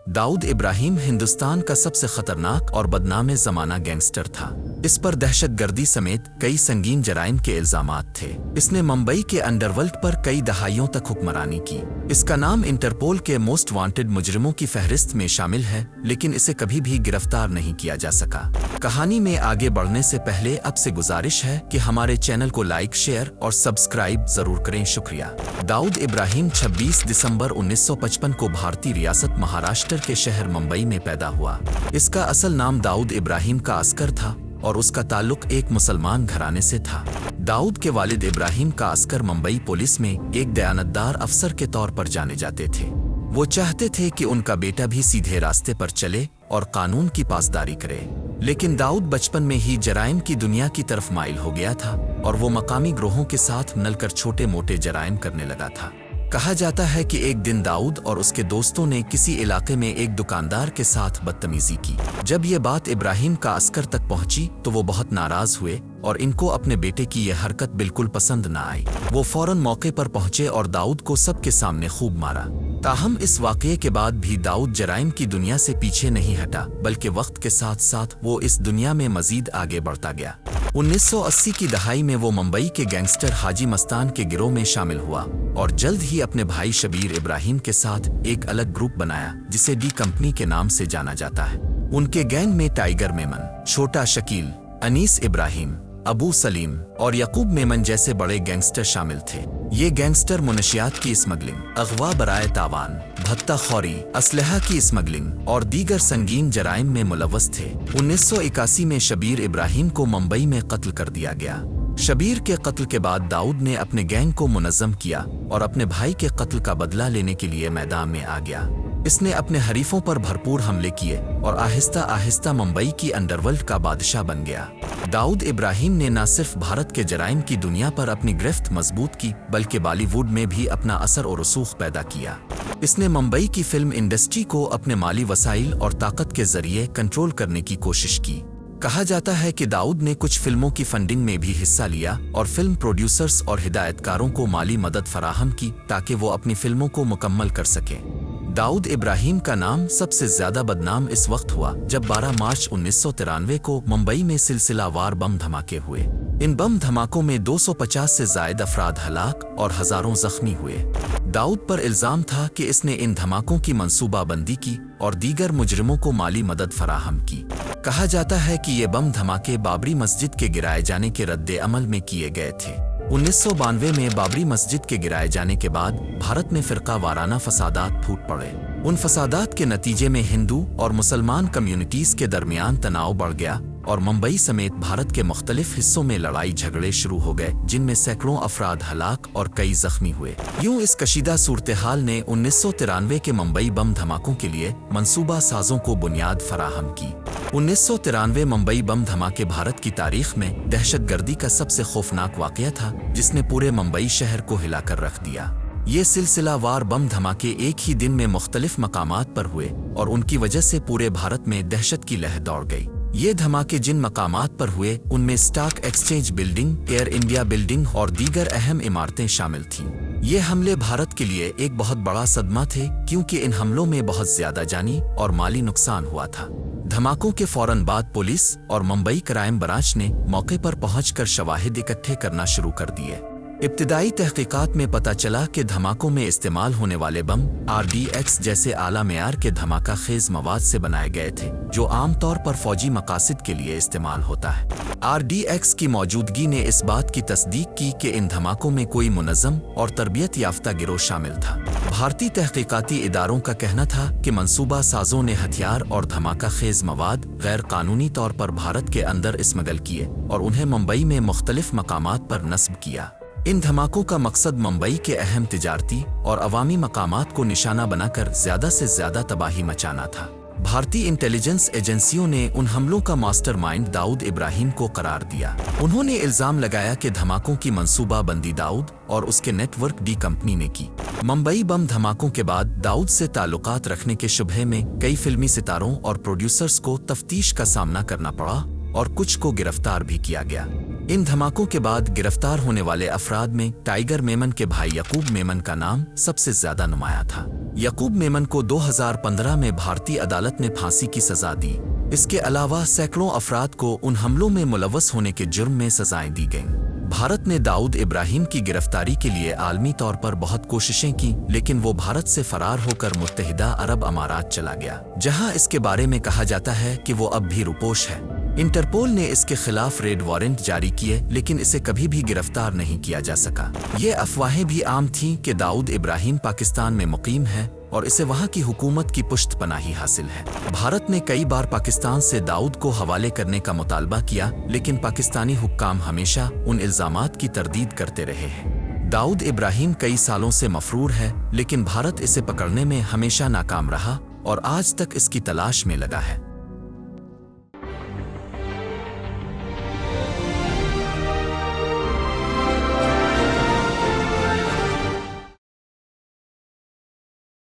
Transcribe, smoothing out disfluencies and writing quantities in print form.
दाऊद इब्राहिम हिंदुस्तान का सबसे खतरनाक और बदनाम ज़माना गैंगस्टर था। इस पर दहशतगर्दी समेत कई संगीन जराइम के इल्जामात थे। इसने मुंबई के अंडरवर्ल्ड पर कई दहाइयों तक हुक्मरानी की। इसका नाम इंटरपोल के मोस्ट वांटेड मुजरिमों की फहरिस्त में शामिल है, लेकिन इसे कभी भी गिरफ्तार नहीं किया जा सका। कहानी में आगे बढ़ने से पहले आपसे गुजारिश है कि हमारे चैनल को लाइक, शेयर और सब्सक्राइब जरूर करें। शुक्रिया। दाऊद इब्राहिम 26 दिसंबर 1955 को भारतीय रियासत महाराष्ट्र के शहर मुंबई में पैदा हुआ। इसका असल नाम दाऊद इब्राहिम का अस्कर था और उसका ताल्लुक एक मुसलमान घराने से था। दाऊद के वालिद इब्राहिम का अस्कर मुंबई पुलिस में एक दयानतदार अफसर के तौर पर जाने जाते थे। वो चाहते थे कि उनका बेटा भी सीधे रास्ते पर चले और कानून की पासदारी करे, लेकिन दाऊद बचपन में ही जराइम की दुनिया की तरफ माइल हो गया था और वो मकामी ग्रोहों के साथ मिलकर छोटे मोटे जराइम करने लगा था। कहा जाता है कि एक दिन दाऊद और उसके दोस्तों ने किसी इलाके में एक दुकानदार के साथ बदतमीजी की। जब ये बात इब्राहिम का अस्कर तक पहुंची तो वो बहुत नाराज हुए और इनको अपने बेटे की यह हरकत बिल्कुल पसंद न आई। वो फौरन मौके पर पहुंचे और दाऊद को सबके सामने खूब मारा। ताहम इस वाकये के बाद भी दाऊद जराइम की दुनिया से पीछे नहीं हटा, बल्कि वक्त के साथ साथ वो इस दुनिया में मजीद आगे बढ़ता गया। 1980 की दहाई में वो मुंबई के गैंगस्टर हाजी मस्तान के गिरोह में शामिल हुआ और जल्द ही अपने भाई शबीर इब्राहिम के साथ एक अलग ग्रुप बनाया जिसे डी कंपनी के नाम से जाना जाता है। उनके गैंग में टाइगर मेमन, छोटा शकील, अनीस इब्राहिम, अबू सलीम और यकूब मेमन जैसे बड़े गैंगस्टर शामिल थे। ये गैंगस्टर मुनशियात की स्मगलिंग, अगवा बराए तावान, भत्ता खौरी, असलहा की स्मगलिंग और दीगर संगीन जराइम में मुलव्वस थे। 1981 में शबीर इब्राहिम को मुंबई में कत्ल कर दिया गया। शबीर के कत्ल के बाद दाऊद ने अपने गैंग को मुनज़्ज़म किया और अपने भाई के कत्ल का बदला लेने के लिए मैदान में आ गया। इसने अपने हरीफों पर भरपूर हमले किए और आहिस्ता आहिस्ता मुंबई की अंडरवर्ल्ड का बादशाह बन गया। दाऊद इब्राहिम ने न सिर्फ भारत के जराइम की दुनिया पर अपनी गिरफ्त मजबूत की, बल्कि बॉलीवुड में भी अपना असर और रसूख पैदा किया। इसने मुंबई की फिल्म इंडस्ट्री को अपने माली वसाइल और ताकत के जरिए कंट्रोल करने की कोशिश की। कहा जाता है कि दाऊद ने कुछ फिल्मों की फंडिंग में भी हिस्सा लिया और फिल्म प्रोड्यूसर्स और हिदायतकारों को माली मदद फराहम की ताकि वो अपनी फिल्मों को मुकम्मल कर सकें। दाऊद इब्राहिम का नाम सबसे ज्यादा बदनाम इस वक्त हुआ जब 12 मार्च 1993 को मुंबई में सिलसिलावार बम धमाके हुए। इन बम धमाकों में 250 से ज्यादा अफराद हलाक और हजारों जख्मी हुए। दाऊद पर इल्जाम था कि इसने इन धमाकों की मंसूबाबंदी की और दीगर मुजरिमों को माली मदद फराहम की। कहा जाता है कि ये बम धमाके बाबरी मस्जिद के गिराए जाने के रद्दे अमल में किए गए थे। 1992 में बाबरी मस्जिद के गिराए जाने के बाद भारत में फिरका वाराना फसादात फूट पड़े। उन फसादात के नतीजे में हिंदू और मुसलमान कम्युनिटीज के दरमियान तनाव बढ़ गया और मुंबई समेत भारत के मुख्तलिफ हिस्सों में लड़ाई झगड़े शुरू हो गए, जिनमें सैकड़ों अफराद हलाक और कई जख्मी हुए। यूं इस कशीदा सूरत हाल ने 1993 के मुंबई बम धमाकों के लिए मंसूबा साजों को बुनियाद फराहम की। 1993 मुंबई बम धमाके भारत की तारीख में दहशतगर्दी का सबसे खौफनाक वाकया था, जिसने पूरे मुंबई शहर को हिलाकर रख दिया। ये सिलसिलावार बम धमाके एक ही दिन में मुख्तलिफ मकामात पर हुए और उनकी वजह से पूरे भारत में दहशत की लहर दौड़ गई। ये धमाके जिन मकामात पर हुए उनमें stock exchange building, air India building और दीगर अहम इमारतें शामिल थीं। ये हमले भारत के लिए एक बहुत बड़ा सदमा थे, क्योंकि इन हमलों में बहुत ज्यादा जानी और माली नुकसान हुआ था। धमाकों के फौरन बाद पुलिस और मुंबई क्राइम ब्रांच ने मौके पर पहुंचकर शवाहिद इकट्ठे करना शुरू कर दिए। इब्तिदाई तहकीकात में पता चला कि धमाकों में इस्तेमाल होने वाले बम RDX जैसे आला मेयार के धमाका खेज मवाद से बनाए गए थे, जो आमतौर पर फौजी मकासद के लिए इस्तेमाल होता है। RDX की मौजूदगी ने इस बात की तस्दीक की कि इन धमाकों में कोई मुनज़्ज़म और तरबियत याफ्ता गिरोह शामिल था। भारतीय तहकीकाती इदारों का कहना था कि मंसूबा साजों ने हथियार और धमाका खेज मवाद गैर कानूनी तौर पर भारत के अंदर स्मगल किए और उन्हें मुंबई में मुख्तलिफ मकामात पर नस्ब किया। इन धमाकों का मकसद मुंबई के अहम तिजारती और अवामी मकामात को निशाना बनाकर ज्यादा से ज्यादा तबाही मचाना था। भारतीय इंटेलिजेंस एजेंसियों ने उन हमलों का मास्टरमाइंड दाऊद इब्राहिम को करार दिया। उन्होंने इल्जाम लगाया कि धमाकों की मंसूबाबंदी दाऊद और उसके नेटवर्क डी कंपनी ने की। मुंबई बम धमाकों के बाद दाऊद से ताल्लुकात रखने के शुबहे में कई फिल्मी सितारों और प्रोड्यूसर्स को तफ्तीश का सामना करना पड़ा और कुछ को गिरफ्तार भी किया गया। इन धमाकों के बाद गिरफ्तार होने वाले अफराद में टाइगर मेमन के भाई यकूब मेमन का नाम सबसे ज्यादा नुमाया था। यकूब मेमन को 2015 में भारतीय अदालत ने फांसी की सजा दी। इसके अलावा सैकड़ों अफराद को उन हमलों में मुलव्वस होने के जुर्म में सजाएं दी गईं। भारत ने दाऊद इब्राहिम की गिरफ्तारी के लिए आलमी तौर पर बहुत कोशिशें की, लेकिन वो भारत से फरार होकर मुत्तहिदा अरब अमारात चला गया, जहां इसके बारे में कहा जाता है कि वो अब भी रुपोश है। इंटरपोल ने इसके खिलाफ रेड वारंट जारी किए, लेकिन इसे कभी भी गिरफ्तार नहीं किया जा सका। ये अफवाहें भी आम थीं कि दाऊद इब्राहिम पाकिस्तान में मुकीम है और इसे वहां की हुकूमत की पुश्तपनाही हासिल है। भारत ने कई बार पाकिस्तान से दाऊद को हवाले करने का मुतालबा किया, लेकिन पाकिस्तानी हुक्काम हमेशा उन इल्जामात की तरदीद करते रहे हैं। दाऊद इब्राहिम कई सालों से मफरूर है, लेकिन भारत इसे पकड़ने में हमेशा नाकाम रहा और आज तक इसकी तलाश में लगा है।